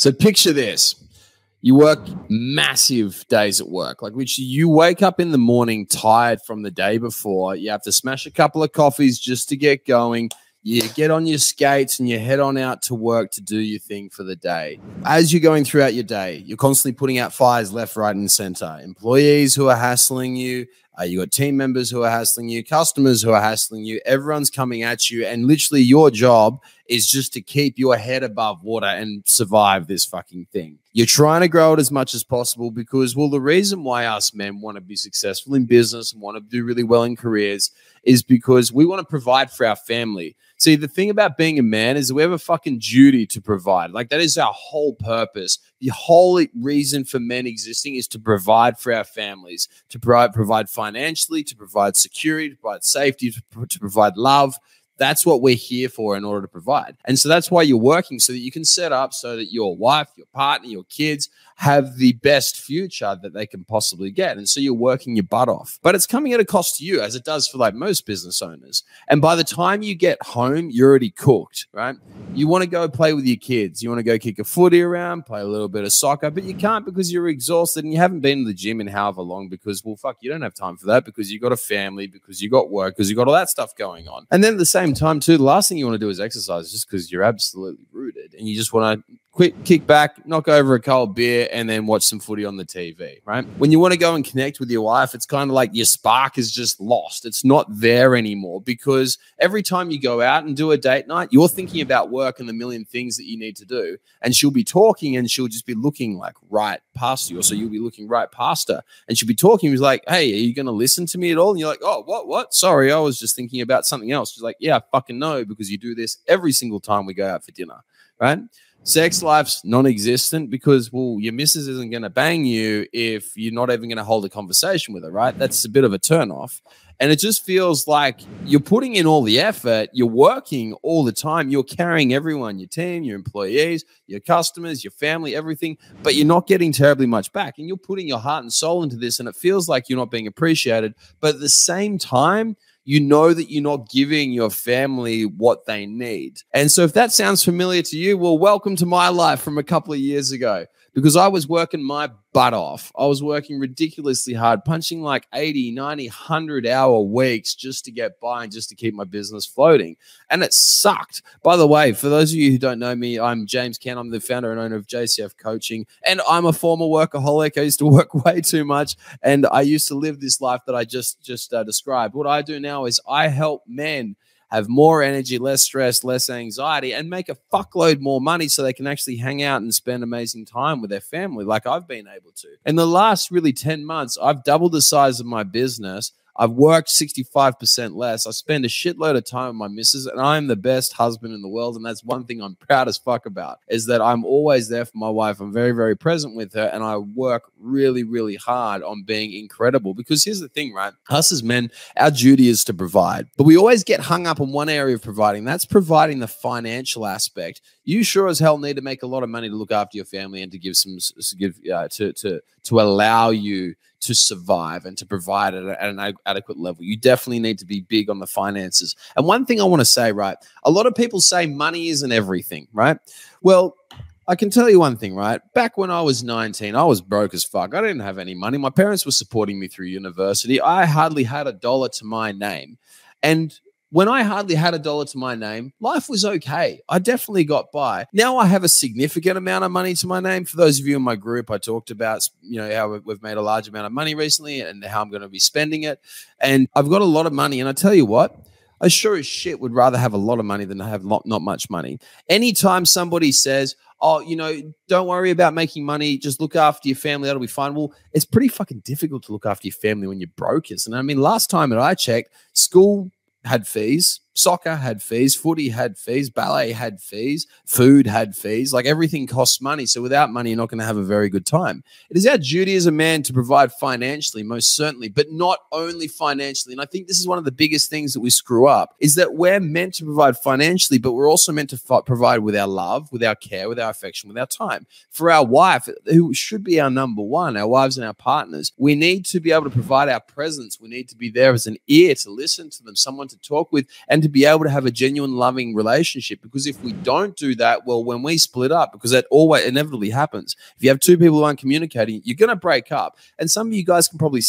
So picture this. You work massive days at work, like which you wake up in the morning tired from the day before. You have to smash a couple of coffees just to get going. You get on your skates and you head on out to work to do your thing for the day. As you're going throughout your day, you're constantly putting out fires left, right, and center. Employees who are hassling you. You got team members who are hassling you, customers who are hassling you. Everyone's coming at you. And literally your job is just to keep your head above water and survive this fucking thing. You're trying to grow it as much as possible because, well, the reason why us men want to be successful in business and want to do really well in careers is because we want to provide for our family. See, the thing about being a man is that we have a fucking duty to provide. Like, that is our whole purpose. The whole reason for men existing is to provide for our families, to provide financially, to provide security, to provide safety, to provide love. That's what we're here for in order to provide. And so that's why you're working, so that you can set up so that your wife, your partner, your kids have the best future that they can possibly get. And so you're working your butt off. But it's coming at a cost to you, as it does for like most business owners. And by the time you get home, you're already cooked, right? You want to go play with your kids. You want to go kick a footy around, play a little bit of soccer, but you can't because you're exhausted and you haven't been to the gym in however long because, well, fuck, you don't have time for that because you got a family, because you got work, because you got all that stuff going on. And then at the same time too, the last thing you want to do is exercise just because you're absolutely rooted and you just want to kick back, knock over a cold beer, and then watch some footy on the TV, right? When you want to go and connect with your wife, it's kind of like your spark is just lost. It's not there anymore because every time you go out and do a date night, you're thinking about work and the million things that you need to do. And she'll be talking and she'll just be looking like right past you. Or so you'll be looking right past her and she'll be talking. He's like, hey, are you going to listen to me at all? And you're like, oh, what? Sorry, I was just thinking about something else. She's like, yeah, I fucking know, because you do this every single time we go out for dinner, right? Sex life's non-existent because, well, your missus isn't going to bang you if you're not even going to hold a conversation with her, right? That's a bit of a turn-off. And it just feels like you're putting in all the effort, you're working all the time, you're carrying everyone, your team, your employees, your customers, your family, everything, but you're not getting terribly much back. And you're putting your heart and soul into this, and it feels like you're not being appreciated. But at the same time, you know that you're not giving your family what they need. And so if that sounds familiar to you, well, welcome to my life from a couple of years ago, because I was working my butt off. I was working ridiculously hard, punching like 80, 90, 100-hour weeks just to get by and just to keep my business floating. And it sucked. By the way, for those of you who don't know me, I'm James Cant. I'm the founder and owner of JCF Coaching, and I'm a former workaholic. I used to work way too much, and I used to live this life that I just described. What I do now is I help men have more energy, less stress, less anxiety, and make a fuckload more money so they can actually hang out and spend amazing time with their family like I've been able to. In the last really 10 months, I've doubled the size of my business. I've worked 65% less. I spend a shitload of time with my missus, and I'm the best husband in the world. And that's one thing I'm proud as fuck about, is that I'm always there for my wife. I'm very, very present with her, and I work really, really hard on being incredible. Because here's the thing, right? Us as men, our duty is to provide, but we always get hung up on one area of providing. That's providing the financial aspect. You sure as hell need to make a lot of money to look after your family and to give to allow you to survive and to provide at an adequate level. You definitely need to be big on the finances. And one thing I want to say, right? A lot of people say money isn't everything, right? Well, I can tell you one thing, right? Back when I was 19, I was broke as fuck. I didn't have any money. My parents were supporting me through university. I hardly had $1 to my name. And when I hardly had $1 to my name, life was okay. I definitely got by. Now I have a significant amount of money to my name. For those of you in my group, I talked about, how we've made a large amount of money recently and how I'm going to be spending it. And I've got a lot of money. And I tell you what, I sure as shit would rather have a lot of money than have not much money. Anytime somebody says, oh, don't worry about making money, just look after your family, that'll be fine. Well, it's pretty fucking difficult to look after your family when you're broke. And I mean, last time that I checked, school had fees, soccer had fees, footy had fees, ballet had fees, food had fees. Like, everything costs money. So without money, you're not going to have a very good time. It is our duty as a man to provide financially, most certainly, but not only financially. And I think this is one of the biggest things that we screw up, is that we're meant to provide financially, but we're also meant to provide with our love, with our care, with our affection, with our time. For our wife, who should be our number one, our wives and our partners, we need to be able to provide our presence. We need to be there as an ear to listen to them, someone to talk with, and and to be able to have a genuine loving relationship. Because if we don't do that, well, when we split up, because that always inevitably happens, if you have two people who aren't communicating, you're going to break up. And some of you guys can probably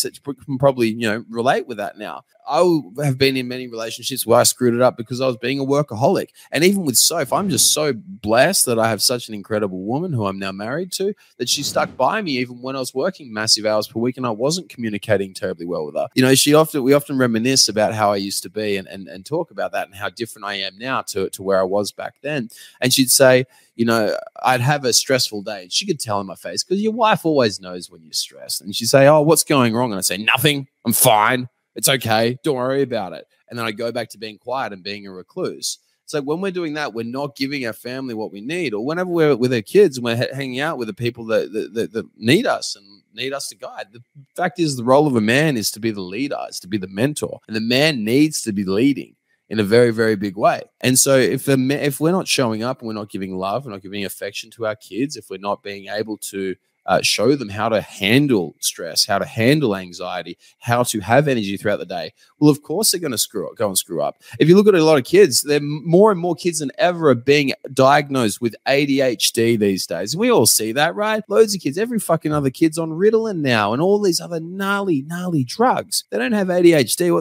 relate with that now. I have been in many relationships where I screwed it up because I was being a workaholic. And even with Soph, I'm just so blessed that I have such an incredible woman who I'm now married to, that she stuck by me even when I was working massive hours per week and I wasn't communicating terribly well with her. You know, we often reminisce about how I used to be and talk about that and how different I am now to where I was back then. And she'd say, you know, I'd have a stressful day and she could tell in my face, because your wife always knows when you're stressed. And she'd say, oh, what's going wrong? And I'd say, nothing, I'm fine. It's okay. Don't worry about it. And then I go back to being quiet and being a recluse. So when we're doing that, we're not giving our family what we need. Or whenever we're with our kids and we're hanging out with the people that need us and need us to guide. The fact is, the role of a man is to be the leader, is to be the mentor. And the man needs to be leading in a very, very big way. And so if we're not showing up and we're not giving love, we're not giving affection to our kids, if we're not being able to show them how to handle stress, how to handle anxiety, how to have energy throughout the day, well, of course they're going to go and screw up. If you look at a lot of kids, there are more and more kids than ever are being diagnosed with ADHD these days. We all see that, right? Loads of kids, every fucking other kid's on Ritalin now and all these other gnarly drugs. They don't have ADHD.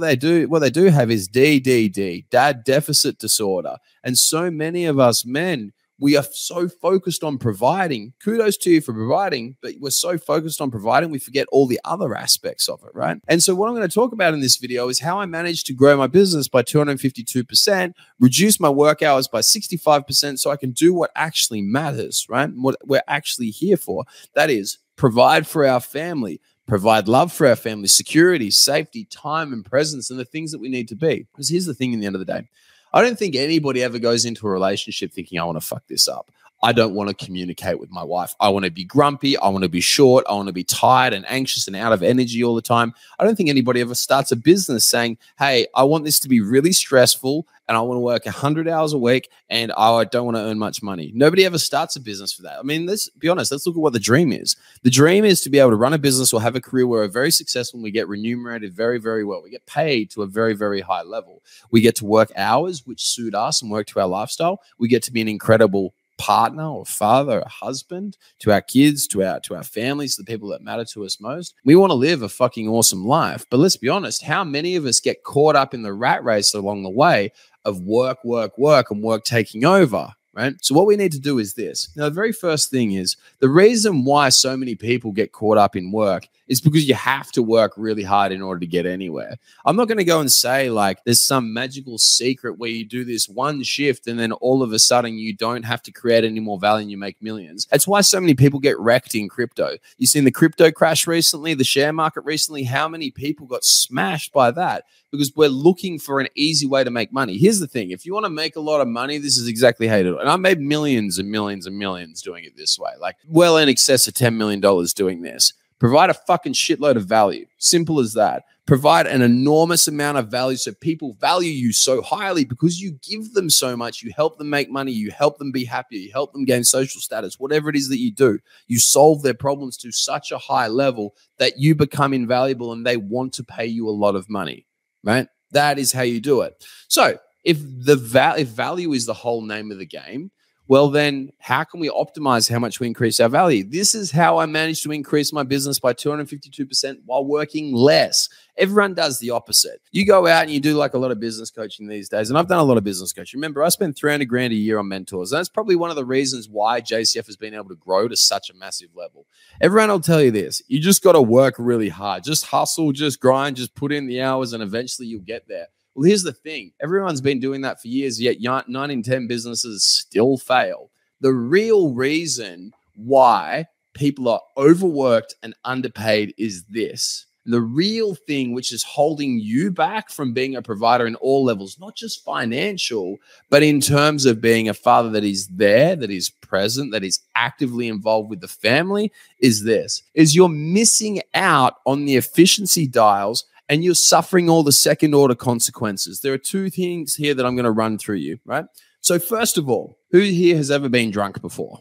What they do have is DDD, dad deficit disorder. And so many of us men, we are so focused on providing. Kudos to you for providing, but we're so focused on providing, we forget all the other aspects of it, right? And so what I'm going to talk about in this video is how I managed to grow my business by 252%, reduce my work hours by 65%, so I can do what actually matters, right? What we're actually here for. That is, provide for our family, provide love for our family, security, safety, time, and presence, and the things that we need to be. Because here's the thing, in the end of the day, I don't think anybody ever goes into a relationship thinking, I want to fuck this up. I don't want to communicate with my wife. I want to be grumpy. I want to be short. I want to be tired and anxious and out of energy all the time. I don't think anybody ever starts a business saying, hey, I want this to be really stressful and I want to work 100 hours a week and I don't want to earn much money. Nobody ever starts a business for that. I mean, let's be honest. Let's look at what the dream is. The dream is to be able to run a business or have a career where we're very successful and we get remunerated very, very well. We get paid to a very, very high level. We get to work hours which suit us and work to our lifestyle. We get to be an incredible partner or father or husband to our kids, to our families, the people that matter to us most. We want to live a fucking awesome life. But let's be honest, how many of us get caught up in the rat race along the way of work, and work taking over, right? So what we need to do is this. Now, the very first thing is the reason why so many people get caught up in work is because you have to work really hard in order to get anywhere. I'm not going to go and say like there's some magical secret where you do this one shift and then all of a sudden you don't have to create any more value and you make millions. That's why so many people get wrecked in crypto. You've seen the crypto crash recently, the share market recently. How many people got smashed by that? Because we're looking for an easy way to make money. Here's the thing. If you want to make a lot of money, this is exactly how you do it. And I made millions and millions and millions doing it this way, like well in excess of $10 million doing this. Provide a fucking shitload of value. Simple as that. Provide an enormous amount of value so people value you so highly because you give them so much. You help them make money. You help them be happier. You help them gain social status. Whatever it is that you do, you solve their problems to such a high level that you become invaluable and they want to pay you a lot of money, right? That is how you do it. So if value is the whole name of the game, well, then how can we optimize how much we increase our value? This is how I managed to increase my business by 252% while working less. Everyone does the opposite. You go out and you do like a lot of business coaching these days. And I've done a lot of business coaching. Remember, I spend $300,000 a year on mentors. And that's probably one of the reasons why JCF has been able to grow to such a massive level. Everyone will tell you this. You just got to work really hard. Just hustle, just grind, just put in the hours, and eventually you'll get there. Well, here's the thing. Everyone's been doing that for years, yet 9 in 10 businesses still fail. The real reason why people are overworked and underpaid is this. The real thing which is holding you back from being a provider in all levels, not just financial, but in terms of being a father that is there, that is present, that is actively involved with the family, is this, is you're missing out on the efficiency dials and you're suffering all the second order consequences. There are two things here that I'm going to run through you, right? So first of all, who here has ever been drunk before,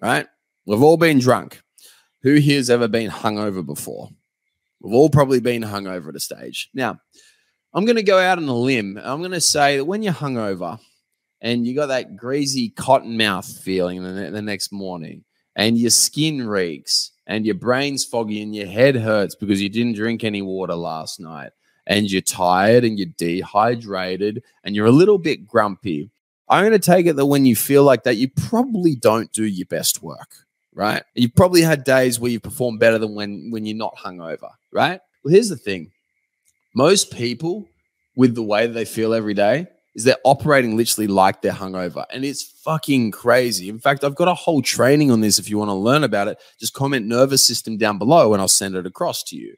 right? We've all been drunk. Who here has ever been hungover before? We've all probably been hungover at a stage. Now, I'm going to go out on a limb. I'm going to say that when you're hungover and you got that greasy cotton mouth feeling the next morning and your skin reeks and your brain's foggy and your head hurts because you didn't drink any water last night and you're tired and you're dehydrated and you're a little bit grumpy, I'm going to take it that when you feel like that, you probably don't do your best work, right? You've probably had days where you perform better than when you're not hungover, right? Well, here's the thing. Most people with the way that they feel every day is they're operating literally like they're hungover. And it's fucking crazy. In fact, I've got a whole training on this. If you want to learn about it, just comment nervous system down below and I'll send it across to you.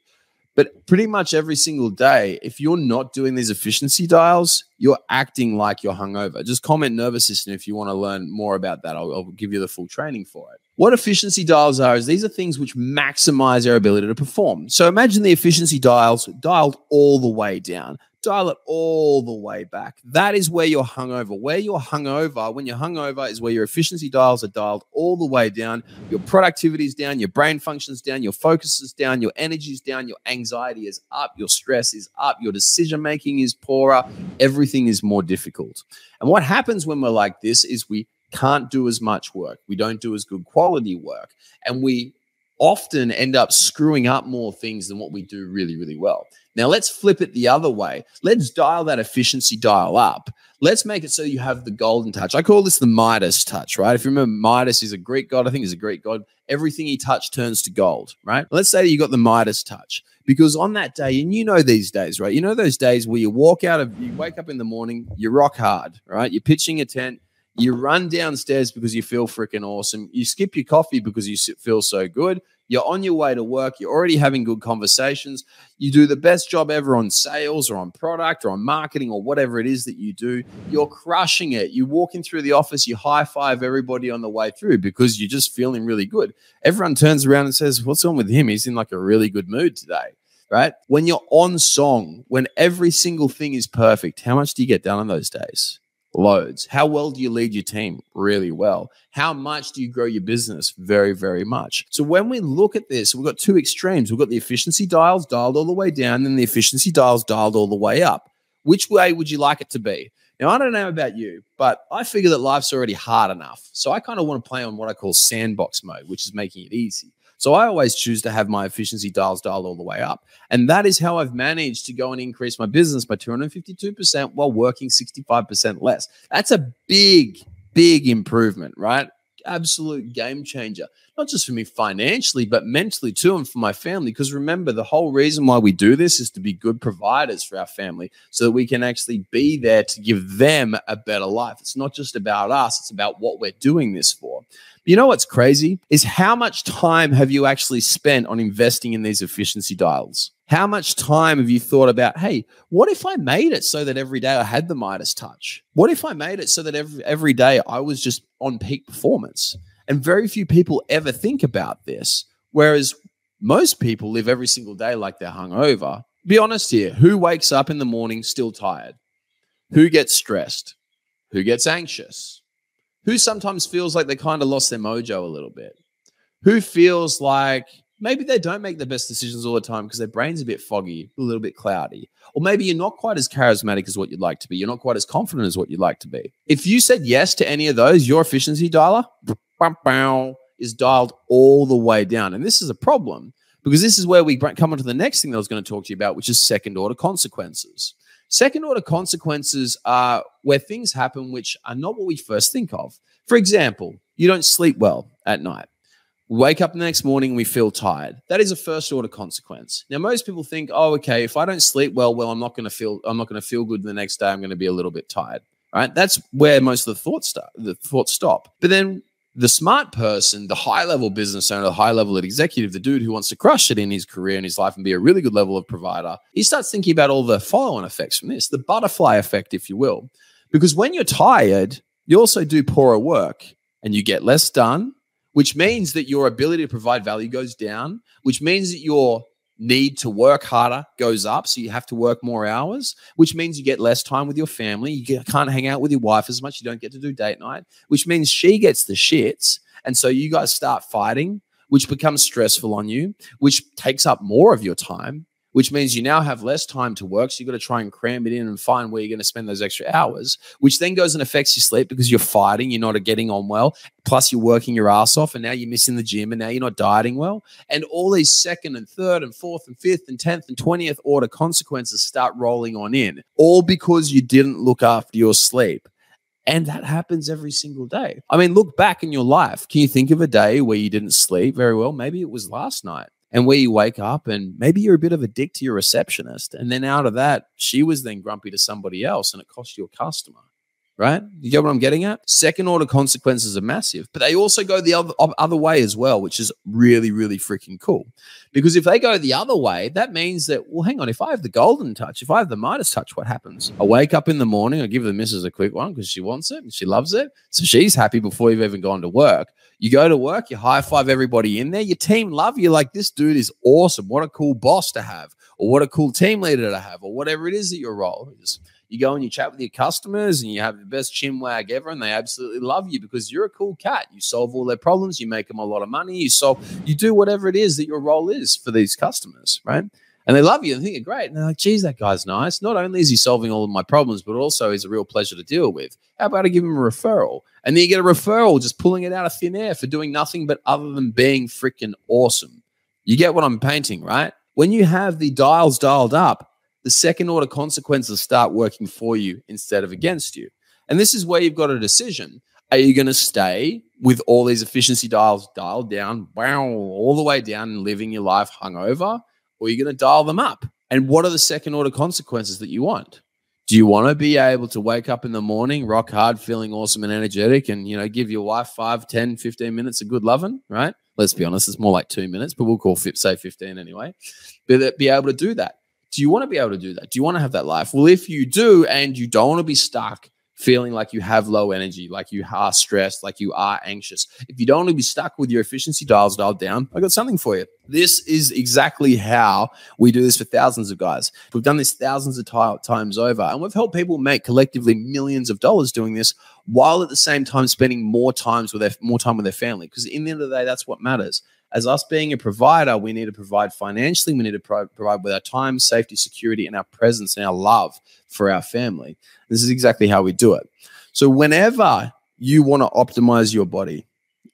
But pretty much every single day, if you're not doing these efficiency dials, you're acting like you're hungover. Just comment nervous system if you want to learn more about that. I'll give you the full training for it. What efficiency dials are is these are things which maximize our ability to perform. So imagine the efficiency dials dialed all the way down. Dial it all the way back. That is where you're hungover. When you're hungover is where your efficiency dials are dialed all the way down. Your productivity is down, your brain functions down, your focus is down, your energy is down, your anxiety is up, your stress is up, your decision-making is poorer, everything is more difficult. And what happens when we're like this is we can't do as much work. We don't do as good quality work. And we often end up screwing up more things than what we do really, really well. Now, let's flip it the other way. Let's dial that efficiency dial up. Let's make it so you have the golden touch. I call this the Midas touch, right? If you remember, Midas is a Greek god. I think he's a Greek god. Everything he touched turns to gold, right? Let's say you got the Midas touch. Because on that day, and you know these days, right? You know those days where you wake up in the morning, you rock hard, right? You're pitching a tent. You run downstairs because you feel freaking awesome. You skip your coffee because you feel so good. You're on your way to work. You're already having good conversations. You do the best job ever on sales or on product or on marketing or whatever it is that you do. You're crushing it. You walk in through the office. You high five everybody on the way through because you're just feeling really good. Everyone turns around and says, what's wrong with him? He's in like a really good mood today, right? When you're on song, when every single thing is perfect, how much do you get done on those days? Loads. How well do you lead your team? Really well. How much do you grow your business? Very, very much. So when we look at this, we've got two extremes. We've got the efficiency dials dialed all the way down and the efficiency dials dialed all the way up. Which way would you like it to be? Now, I don't know about you, but I figure that life's already hard enough. So I kind of want to play on what I call sandbox mode, which is making it easy. So I always choose to have my efficiency dials dialed all the way up. And that is how I've managed to go and increase my business by 252% while working 65% less. That's a big, big improvement, right? Absolute game changer. Not just for me financially, but mentally too, and for my family. Because remember, the whole reason why we do this is to be good providers for our family so that we can actually be there to give them a better life. It's not just about us. It's about what we're doing this for. You know what's crazy is how much time have you actually spent on investing in these efficiency dials? How much time have you thought about, hey, what if I made it so that every day I had the Midas touch? What if I made it so that every day I was just on peak performance? And very few people ever think about this, whereas most people live every single day like they're hungover. Be honest here. Who wakes up in the morning still tired? Who gets stressed? Who gets anxious? Who sometimes feels like they kind of lost their mojo a little bit? Who feels like maybe they don't make the best decisions all the time because their brain's a bit foggy, a little bit cloudy. Or maybe you're not quite as charismatic as what you'd like to be. You're not quite as confident as what you'd like to be. If you said yes to any of those, your efficiency dialer is dialed all the way down. And this is a problem because this is where we come on to the next thing that I was going to talk to you about, which is second order consequences. Second order consequences are where things happen which are not what we first think of. For example, you don't sleep well at night. We wake up the next morning, we feel tired. That is a first order consequence. Now, most people think, oh, okay, if I don't sleep well, I'm not going to feel good the next day. I'm going to be a little bit tired, right? That's where most of the thoughts stop. But then the smart person, the high-level business owner, the high-level executive, the dude who wants to crush it in his career and his life and be a really good level of provider, he starts thinking about all the follow-on effects from this, the butterfly effect, if you will. Because when you're tired, you also do poorer work and you get less done, which means that your ability to provide value goes down, which means that your need to work harder goes up. So you have to work more hours, which means you get less time with your family. You can't hang out with your wife as much. You don't get to do date night, which means she gets the shits. And so you guys start fighting, which becomes stressful on you, which takes up more of your time, which means you now have less time to work. So you've got to try and cram it in and find where you're going to spend those extra hours, which then goes and affects your sleep because you're fighting, you're not getting on well. Plus you're working your ass off and now you're missing the gym and now you're not dieting well. And all these second and third and fourth and fifth and 10th and 20th order consequences start rolling on in, all because you didn't look after your sleep. And that happens every single day. I mean, look back in your life. Can you think of a day where you didn't sleep very well? Maybe it was last night. And where you wake up and maybe you're a bit of a dick to your receptionist. And then out of that, she was then grumpy to somebody else and it cost you a customer, right? You get what I'm getting at? Second order consequences are massive, but they also go the other way as well, which is really, really freaking cool. Because if they go the other way, that means that, well, hang on, if I have the golden touch, if I have the Midas touch, what happens? I wake up in the morning, I give the missus a quick one because she wants it and she loves it. So she's happy before you've even gone to work. You go to work, you high five everybody in there, your team love you like, this dude is awesome. What a cool boss to have, or what a cool team leader to have, or whatever it is that your role is. You go and you chat with your customers and you have the best chin wag ever and they absolutely love you because you're a cool cat. You solve all their problems. You make them a lot of money. You do whatever it is that your role is for these customers, right? And they love you and think you're great. And they're like, geez, that guy's nice. Not only is he solving all of my problems, but also he's a real pleasure to deal with. How about I give him a referral? And then you get a referral just pulling it out of thin air for doing nothing but other than being freaking awesome. You get what I'm painting, right? When you have the dials dialed up, the second order consequences start working for you instead of against you. And this is where you've got a decision. Are you going to stay with all these efficiency dials dialed down, wow, all the way down and living your life hungover? Or are you going to dial them up? And what are the second order consequences that you want? Do you want to be able to wake up in the morning, rock hard, feeling awesome and energetic and, give your wife 5, 10, 15 minutes of good loving, right? Let's be honest, it's more like 2 minutes, but we'll say 15 anyway. But be able to do that. Do you want to be able to do that? Do you want to have that life? Well, if you do and you don't want to be stuck feeling like you have low energy, like you are stressed, like you are anxious, if you don't want to be stuck with your efficiency dials dialed down, I got something for you. This is exactly how we do this for thousands of guys. We've done this thousands of times over, and we've helped people make collectively millions of dollars doing this while at the same time spending more time with their family. Because in the end of the day, that's what matters. As us being a provider, we need to provide financially. We need to provide with our time, safety, security, and our presence and our love for our family. This is exactly how we do it. So whenever you want to optimize your body,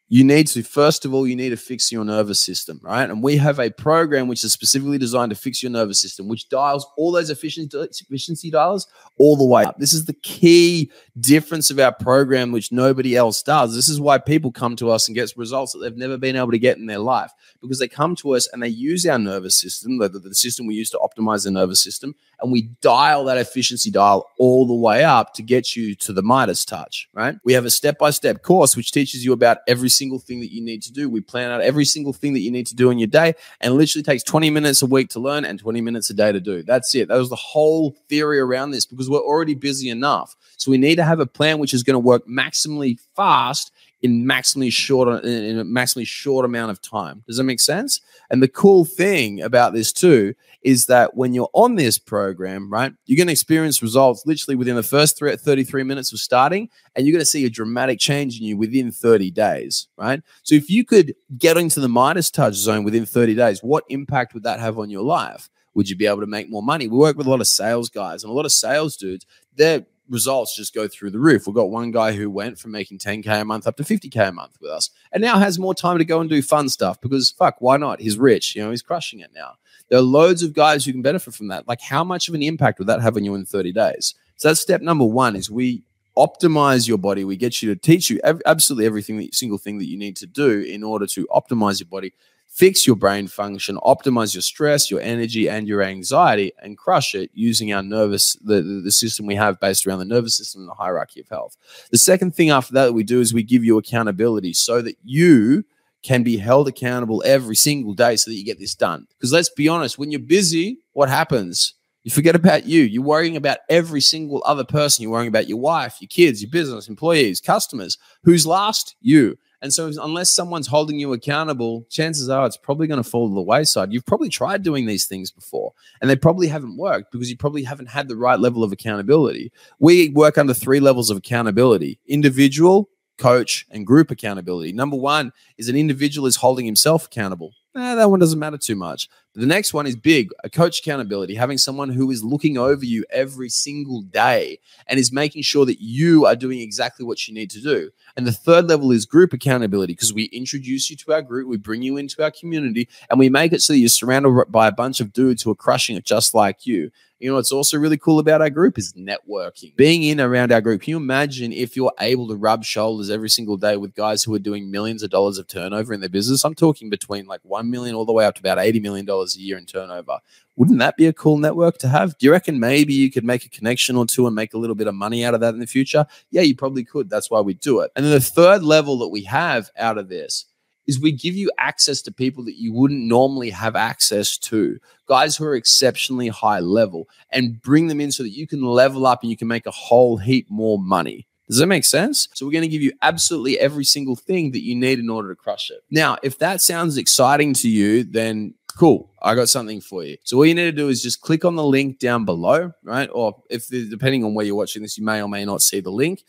you need to, first of all, you need to fix your nervous system, right? And we have a program which is specifically designed to fix your nervous system, which dials all those efficiency dials all the way up. This is the key difference of our program, which nobody else does. This is why people come to us and get results that they've never been able to get in their life, because they come to us and they use our nervous system, the system we use to optimize the nervous system, and we dial that efficiency dial all the way up to get you to the Midas touch, right? We have a step-by-step course which teaches you about every single thing that you need to do. We plan out every single thing that you need to do in your day, and it literally takes 20 minutes a week to learn and 20 minutes a day to do. That's it. That was the whole theory around this, because we're already busy enough. So we need to have a plan which is going to work maximally fast in a maximally short amount of time. Does that make sense? And the cool thing about this too is that when you're on this program, right, you're going to experience results literally within the first 33 minutes of starting, and you're going to see a dramatic change in you within 30 days, right? So if you could get into the Midas touch zone within 30 days, what impact would that have on your life? Would you be able to make more money? We work with a lot of sales guys and a lot of sales dudes. Their results just go through the roof. We've got one guy who went from making 10K a month up to 50K a month with us, and now has more time to go and do fun stuff because fuck, why not? He's rich, he's crushing it now. There are loads of guys who can benefit from that. Like, how much of an impact would that have on you in 30 days? So that's step number one, is we optimize your body. We get you to teach you absolutely single thing that you need to do in order to optimize your body, fix your brain function, optimize your stress, your energy, and your anxiety, and crush it using our the system we have based around the nervous system and the hierarchy of health. The second thing after that we do is we give you accountability so that you can be held accountable every single day so that you get this done. Because let's be honest, when you're busy, what happens? You forget about you. You're worrying about every single other person. You're worrying about your wife, your kids, your business, employees, customers. Who's last? You. And so unless someone's holding you accountable, chances are it's probably going to fall to the wayside. You've probably tried doing these things before, and they probably haven't worked because you probably haven't had the right level of accountability. We work under 3 levels of accountability: individual, coach, and group accountability. Number one is an individual is holding himself accountable. That one doesn't matter too much. The next one is big, a coach accountability, having someone who is looking over you every single day and is making sure that you are doing exactly what you need to do. And the third level is group accountability, because we introduce you to our group, we bring you into our community, and we make it so that you're surrounded by a bunch of dudes who are crushing it just like you. You know, what's also really cool about our group is networking. Being in around our group, can you imagine if you're able to rub shoulders every single day with guys who are doing millions of dollars of turnover in their business? I'm talking between like 1 million all the way up to about $80 million a year in turnover. Wouldn't that be a cool network to have? Do you reckon maybe you could make a connection or two and make a little bit of money out of that in the future? Yeah, you probably could. That's why we do it. And then the third level that we have out of this is we give you access to people that you wouldn't normally have access to, guys who are exceptionally high level, and bring them in so that you can level up and you can make a whole heap more money. Does that make sense? So we're going to give you absolutely every single thing that you need in order to crush it. Now, if that sounds exciting to you, then cool, I got something for you. So all you need to do is just click on the link down below, right? Or if depending on where you're watching this, you may or may not see the link.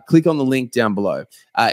Click on the link down below.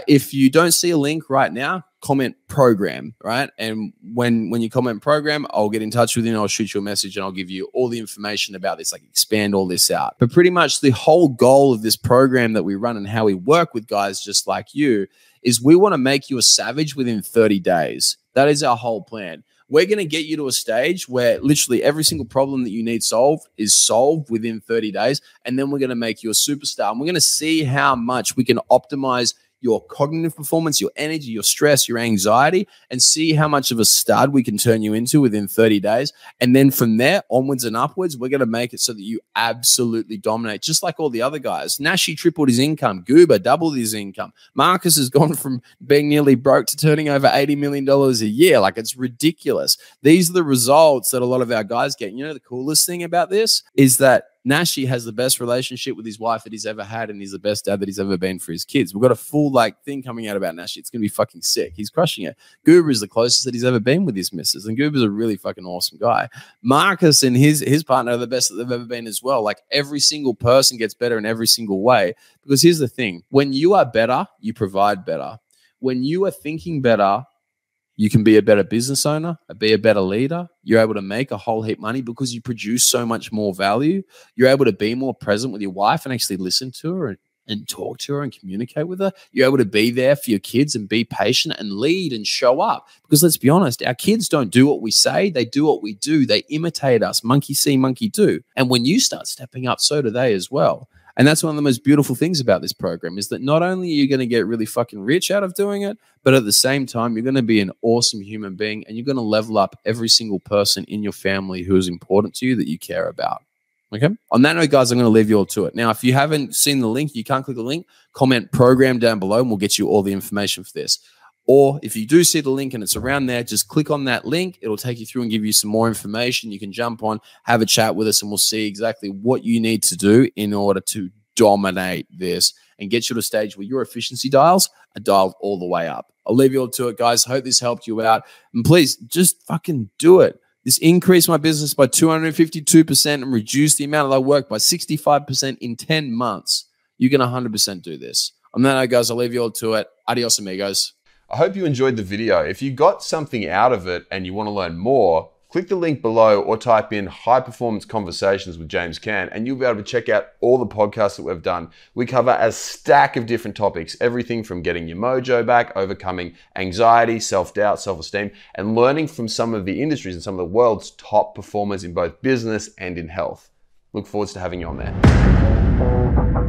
If you don't see a link right now, comment program, right? And when you comment program, I'll get in touch with you and I'll shoot you a message and I'll give you all the information about this, like expand all this out. But pretty much the whole goal of this program that we run and how we work with guys just like you is we want to make you a savage within 30 days. That is our whole plan. We're going to get you to a stage where literally every single problem that you need solved is solved within 30 days. And then we're going to make you a superstar. And we're going to see how much we can optimize your cognitive performance, your energy, your stress, your anxiety, and see how much of a stud we can turn you into within 30 days. And then from there, onwards and upwards, we're going to make it so that you absolutely dominate, just like all the other guys. Nashi tripled his income. Goober doubled his income. Marcus has gone from being nearly broke to turning over $80 million a year. Like, it's ridiculous. These are the results that a lot of our guys get. And you know, the coolest thing about this is that Nashi has the best relationship with his wife that he's ever had, and he's the best dad that he's ever been for his kids. We've got a full thing coming out about Nashi. It's going to be fucking sick. He's crushing it. Goober is the closest that he's ever been with his missus, and Goober's a really fucking awesome guy. Marcus and his partner are the best that they've ever been as well. Like, every single person gets better in every single way, because here's the thing. When you are better, you provide better. When you are thinking better, you can be a better business owner, be a better leader. You're able to make a whole heap of money because you produce so much more value. You're able to be more present with your wife and actually listen to her and talk to her and communicate with her. You're able to be there for your kids and be patient and lead and show up. Because let's be honest, our kids don't do what we say. They do what we do. They imitate us. Monkey see, monkey do. And when you start stepping up, so do they as well. And that's one of the most beautiful things about this program, is that not only are you going to get really fucking rich out of doing it, but at the same time, you're going to be an awesome human being, and you're going to level up every single person in your family who is important to you that you care about. Okay. On that note, guys, I'm going to leave you all to it. Now, if you haven't seen the link, you can't click the link, comment program down below and we'll get you all the information for this. Or if you do see the link and it's around there, just click on that link. It'll take you through and give you some more information. You can jump on, have a chat with us, and we'll see exactly what you need to do in order to dominate this and get you to a stage where your efficiency dials are dialed all the way up. I'll leave you all to it, guys. Hope this helped you out. And please just fucking do it. This increased my business by 252% and reduced the amount that I work by 65% in 10 months. You can 100% do this. On that note, guys, I'll leave you all to it. Adios, amigos. I hope you enjoyed the video. If you got something out of it and you want to learn more, click the link below or type in High Performance Conversations with James Cant, and you'll be able to check out all the podcasts that we've done. We cover a stack of different topics, everything from getting your mojo back, overcoming anxiety, self-doubt, self-esteem, and learning from some of the industries and some of the world's top performers in both business and in health. Look forward to having you on there.